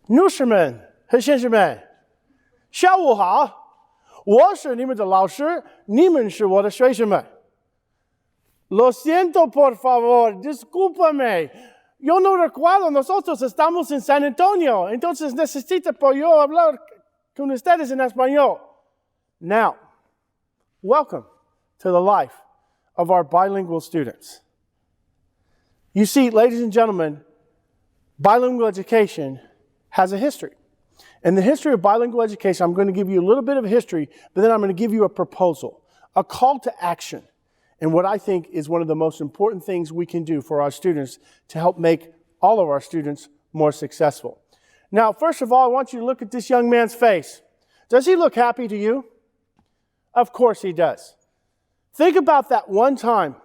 女士们和先生们，下午好，我是你们的老师，你们是我的学生们。Lo siento, por favor, discúlpame. Yo no recuerdo, nosotros estamos en San Antonio, entonces necesito por yo hablar con ustedes en español. Now, welcome to the life of our bilingual students. You see, ladies and gentlemen, bilingual education has a history. In the history of bilingual education, I'm going to give you a little bit of history, but then I'm going to give you a proposal, a call to action, and what I think is one of the most important things we can do for our students to help make all of our students more successful. Now, first of all, I want you to look at this young man's face. Does he look happy to you? Of course he does. Think about that one time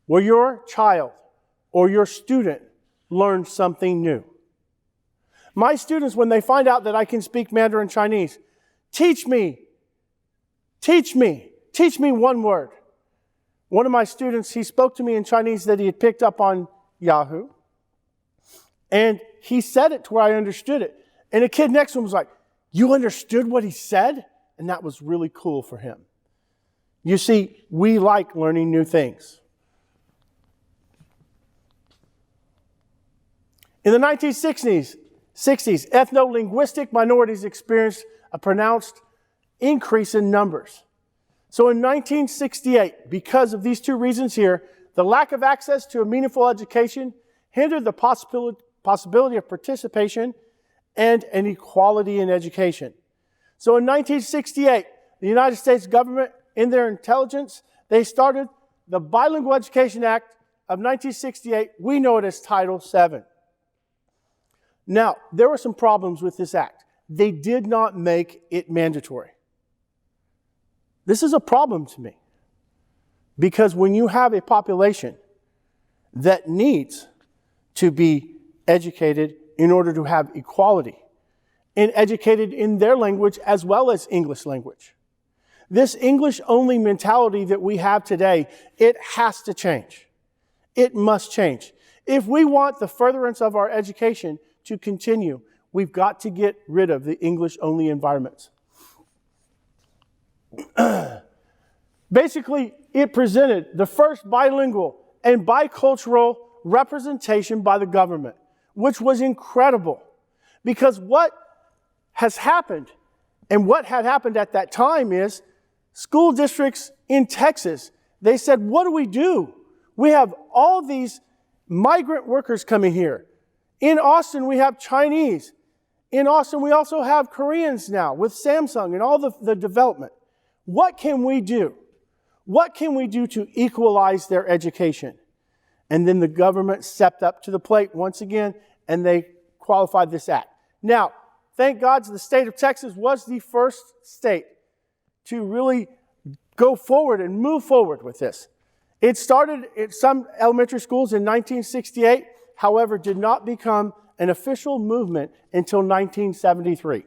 where your child or your student learned something new. My students, when they find out that I can speak Mandarin Chinese, teach me one word. One of my students, he spoke to me in Chinese that he had picked up on Yahoo. And he said it to where I understood it. And a kid next to him was like, "You understood what he said?" And that was really cool for him. You see, we like learning new things. In the 1960s, ethno-linguistic minorities experienced a pronounced increase in numbers. So in 1968, because of these two reasons here, the lack of access to a meaningful education hindered the possibility of participation and an equality in education. So in 1968, the United States government, in their intelligence, they started the Bilingual Education Act of 1968. We know it as Title VII. Now, there were some problems with this act. They did not make it mandatory. This is a problem to me, because when you have a population that needs to be educated in order to have equality, and educated in their language as well as English language, this English-only mentality that we have today, it has to change. It must change. If we want the furtherance of our education to continue, we've got to get rid of the English-only environments. Basically, it presented the first bilingual and bicultural representation by the government, which was incredible. Because what has happened, and what had happened at that time, is school districts in Texas, they said, what do? We have all these migrant workers coming here. In Austin, we have Chinese. In Austin, we also have Koreans now with Samsung and all the development. What can we do? What can we do to equalize their education? And then the government stepped up to the plate once again, and they qualified this act. Now, thank God the state of Texas was the first state to really go forward and move forward with this. It started at some elementary schools in 1968, however, did not become an official movement until 1973.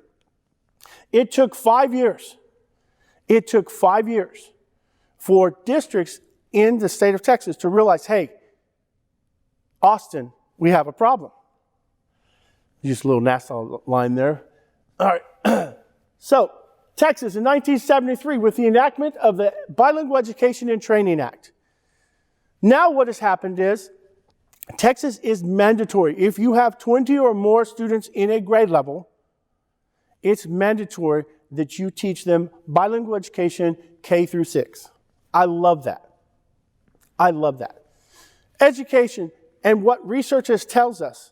It took 5 years. It took 5 years for districts in the state of Texas to realize, hey, Austin, we have a problem. Just a little NASA line there. All right. So, Texas in 1973, with the enactment of the Bilingual Education and Training Act. Now what has happened is, Texas is mandatory. If you have 20 or more students in a grade level, it's mandatory that you teach them bilingual education K through 6. I love that. I love that. Education, and what researchers tells us,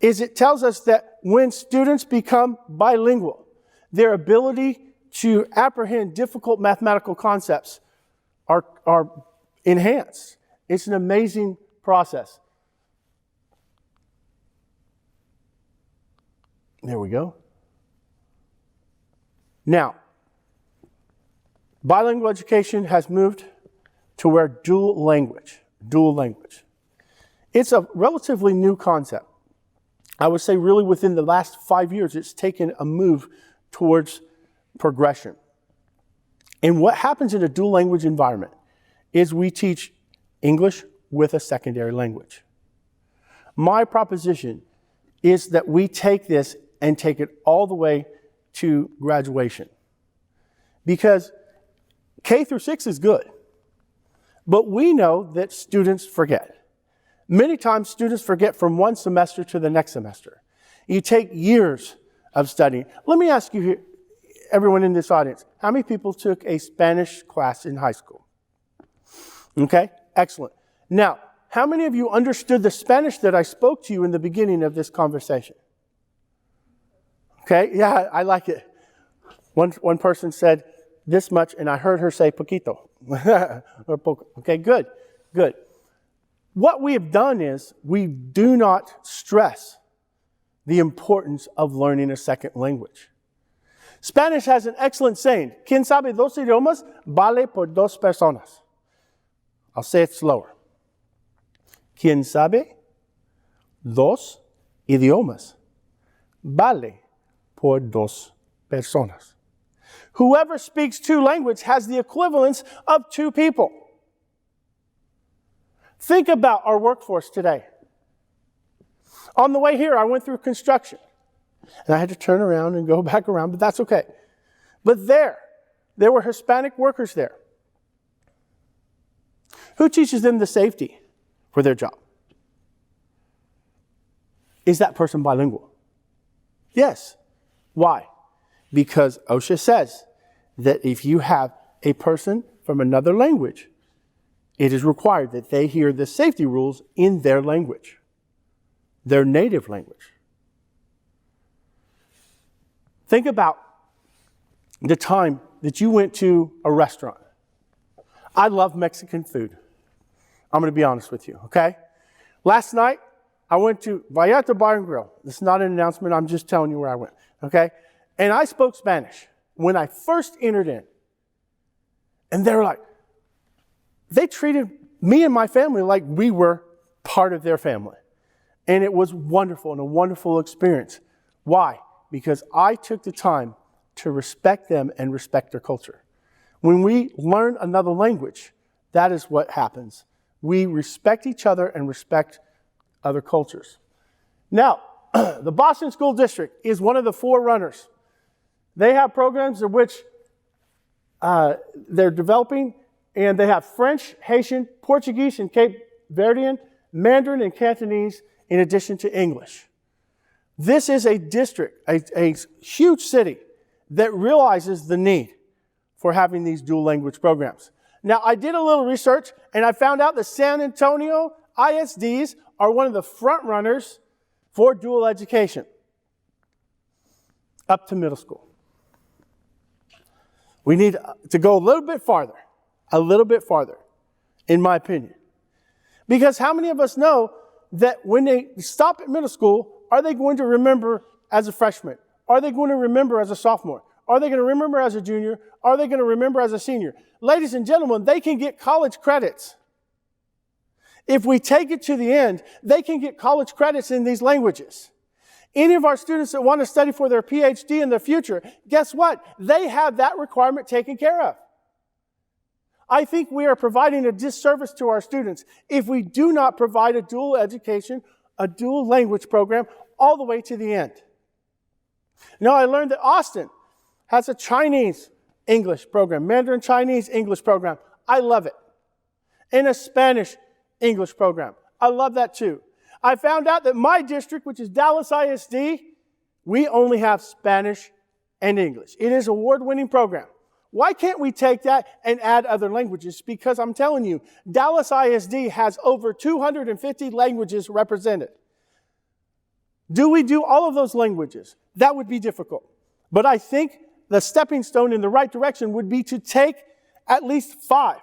is it tells us that when students become bilingual, their ability to apprehend difficult mathematical concepts are enhanced. It's an amazing process. There we go. Now, bilingual education has moved to where dual language. It's a relatively new concept. I would say really within the last 5 years, it's taken a move towards progression. And what happens in a dual language environment is we teach English with a secondary language. My proposition is that we take this and take it all the way to graduation. Because K through 6 is good, but we know that students forget. Many times students forget from one semester to the next semester. You take years of studying. Let me ask you here, everyone in this audience, how many people took a Spanish class in high school? Okay, excellent. Now, how many of you understood the Spanish that I spoke to you in the beginning of this conversation? Okay, yeah, I like it. One person said this much, and I heard her say poquito. Okay, good. What we have done is we do not stress the importance of learning a second language. Spanish has an excellent saying, quien sabe dos idiomas vale por dos personas. I'll say it slower. Quien sabe dos idiomas vale por dos personas. Whoever speaks 2 languages has the equivalence of 2 people. Think about our workforce today. On the way here, I went through construction. And I had to turn around and go back around, but that's okay. But there were Hispanic workers there. Who teaches them the safety for their job? Is that person bilingual? Yes. Why? Because OSHA says that if you have a person from another language, it is required that they hear the safety rules in their language, their native language. Think about the time that you went to a restaurant. I love Mexican food. I'm going to be honest with you, okay? Last night, I went to Vallarta Bar and Grill. This is not an announcement. I'm just telling you where I went, okay? And I spoke Spanish when I first entered in. And they were like, they treated me and my family like we were part of their family. And it was wonderful and a wonderful experience. Why? Because I took the time to respect them and respect their culture. When we learn another language, that is what happens. We respect each other and respect other cultures. Now, the Boston School District is one of the forerunners. They have programs in which they're developing, and they have French, Haitian, Portuguese, and Cape Verdean, Mandarin, and Cantonese, in addition to English. This is a district, a huge city that realizes the need for having these dual language programs. Now, I did a little research, and I found out that San Antonio ISDs are one of the front runners for dual education up to middle school. We need to go a little bit farther, in my opinion. Because how many of us know that when they stop at middle school, are they going to remember as a freshman? Are they going to remember as a sophomore? Are they going to remember as a junior? Are they going to remember as a senior? Ladies and gentlemen, they can get college credits. If we take it to the end, they can get college credits in these languages. Any of our students that want to study for their PhD in the future, guess what? They have that requirement taken care of. I think we are providing a disservice to our students if we do not provide a dual education, a dual language program all the way to the end. Now, I learned that Austin has a Chinese English program, Mandarin Chinese English program. I love it. And a Spanish English program. I love that too. I found out that my district, which is Dallas ISD, we only have Spanish and English. It is an award-winning program. Why can't we take that and add other languages? Because I'm telling you, Dallas ISD has over 250 languages represented. Do we do all of those languages? That would be difficult. But I think the stepping stone in the right direction would be to take at least 5.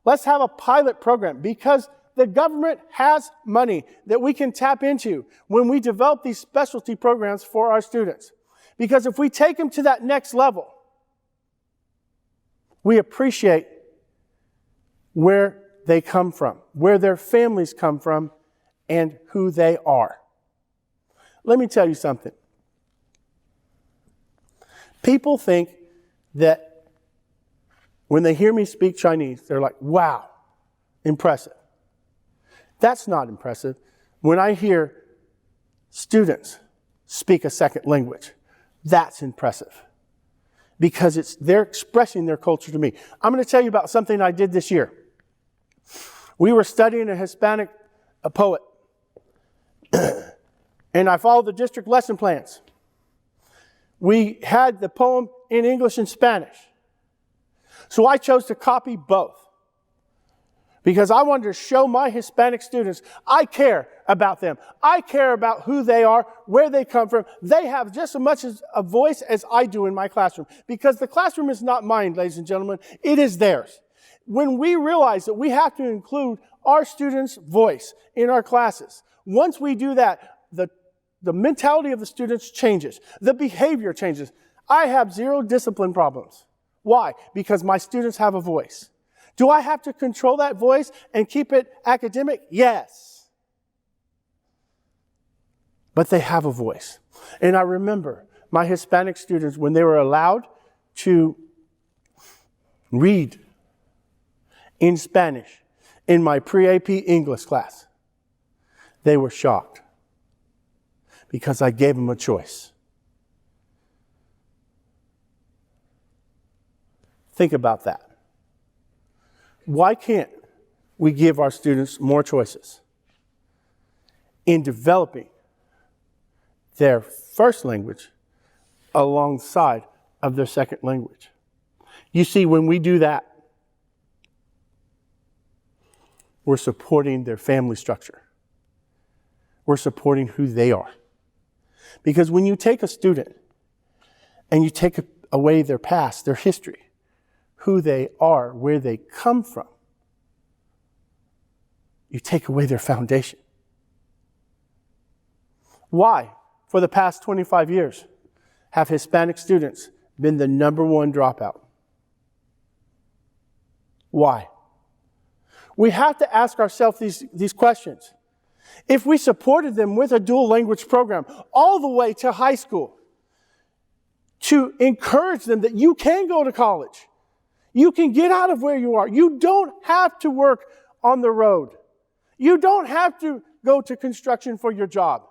Let's have a pilot program because the government has money that we can tap into when we develop these specialty programs for our students. Because if we take them to that next level, we appreciate where they come from, where their families come from, and who they are. Let me tell you something. People think that when they hear me speak Chinese, they're like, wow, impressive. That's not impressive. When I hear students speak a second language. That's impressive because they're expressing their culture to me. I'm going to tell you about something I did this year. We were studying a Hispanic poet, and I followed the district lesson plans. We had the poem in English and Spanish. So I chose to copy both because I wanted to show my Hispanic students I care about them. I care about who they are, where they come from. They have just as much as a voice as I do in my classroom because the classroom is not mine, ladies and gentlemen. It is theirs. When we realize that we have to include our students' voice in our classes, once we do that, the mentality of the students changes. The behavior changes. I have zero discipline problems. Why? Because my students have a voice. Do I have to control that voice and keep it academic? Yes. But they have a voice. And I remember my Hispanic students, when they were allowed to read in Spanish in my pre-AP English class, they were shocked because I gave them a choice. Think about that. Why can't we give our students more choices in developing their first language alongside of their second language? You see, when we do that, we're supporting their family structure. We're supporting who they are. Because when you take a student and you take away their past, their history, who they are, where they come from, you take away their foundation. Why, for the past 25 years, have Hispanic students been the number one dropout? Why? We have to ask ourselves these questions. If we supported them with a dual language program all the way to high school, to encourage them that you can go to college, you can get out of where you are, you don't have to work on the road, you don't have to go to construction for your job,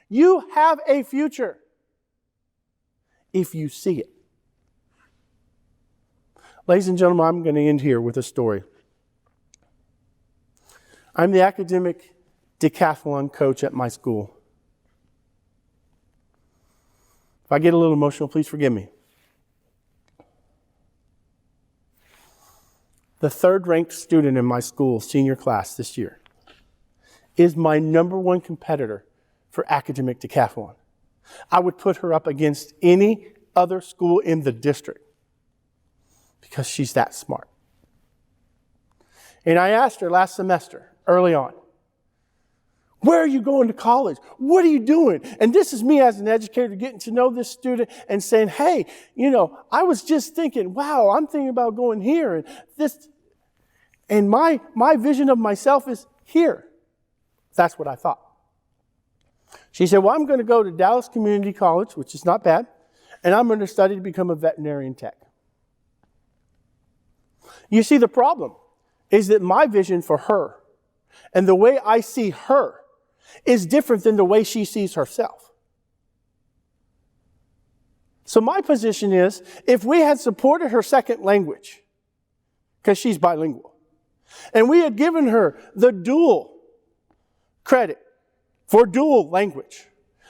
you have a future if you see it. Ladies and gentlemen, I'm going to end here with a story. I'm the academic decathlon coach at my school. If I get a little emotional, please forgive me. The third-ranked student in my school senior class this year is my number one competitor for academic decathlon. I would put her up against any other school in the district because she's that smart. And I asked her last semester, early on, where are you going to college? What are you doing? And this is me as an educator getting to know this student and saying, hey, I was just thinking, wow, I'm thinking about going here and this. And my vision of myself is here. That's what I thought. She said, well, I'm going to go to Dallas Community College, which is not bad, and I'm going to study to become a veterinarian tech. You see, the problem is that my vision for her and the way I see her is different than the way she sees herself. So my position is, if we had supported her second language, because she's bilingual, and we had given her the dual credit for dual language,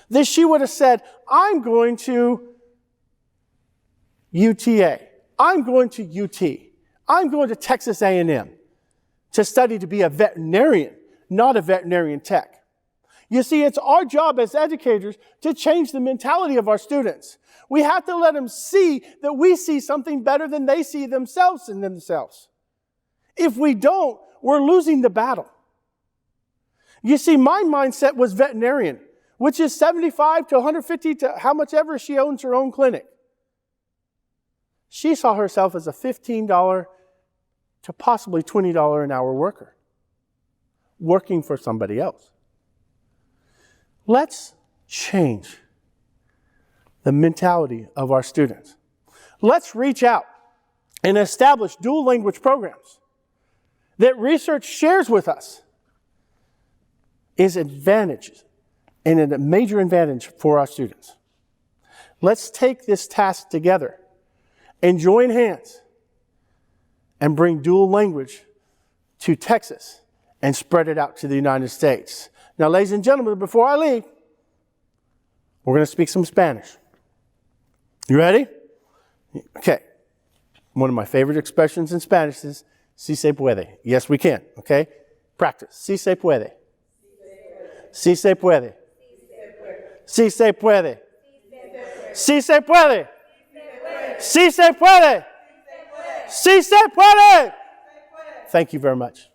then she would have said, I'm going to UTA, I'm going to UT, I'm going to Texas A&M to study to be a veterinarian, not a veterinarian tech. You see, it's our job as educators to change the mentality of our students. We have to let them see that we see something better than they see themselves in themselves. If we don't, we're losing the battle. You see, my mindset was veterinarian, which is $75 to $150 to how much ever she owns her own clinic. She saw herself as a $15 to possibly $20 an hour worker, working for somebody else. Let's change the mentality of our students. Let's reach out and establish dual language programs that research shares with us is advantages and a major advantage for our students. Let's take this task together and join hands and bring dual language to Texas and spread it out to the United States. Now, ladies and gentlemen, before I leave, we're going to speak some Spanish. You ready? Okay. One of my favorite expressions in Spanish is, si se puede. Yes, we can. Okay? Practice. Si se puede. Si se puede. Si se puede. Si se puede. Si se puede. Si se puede. Thank you very much.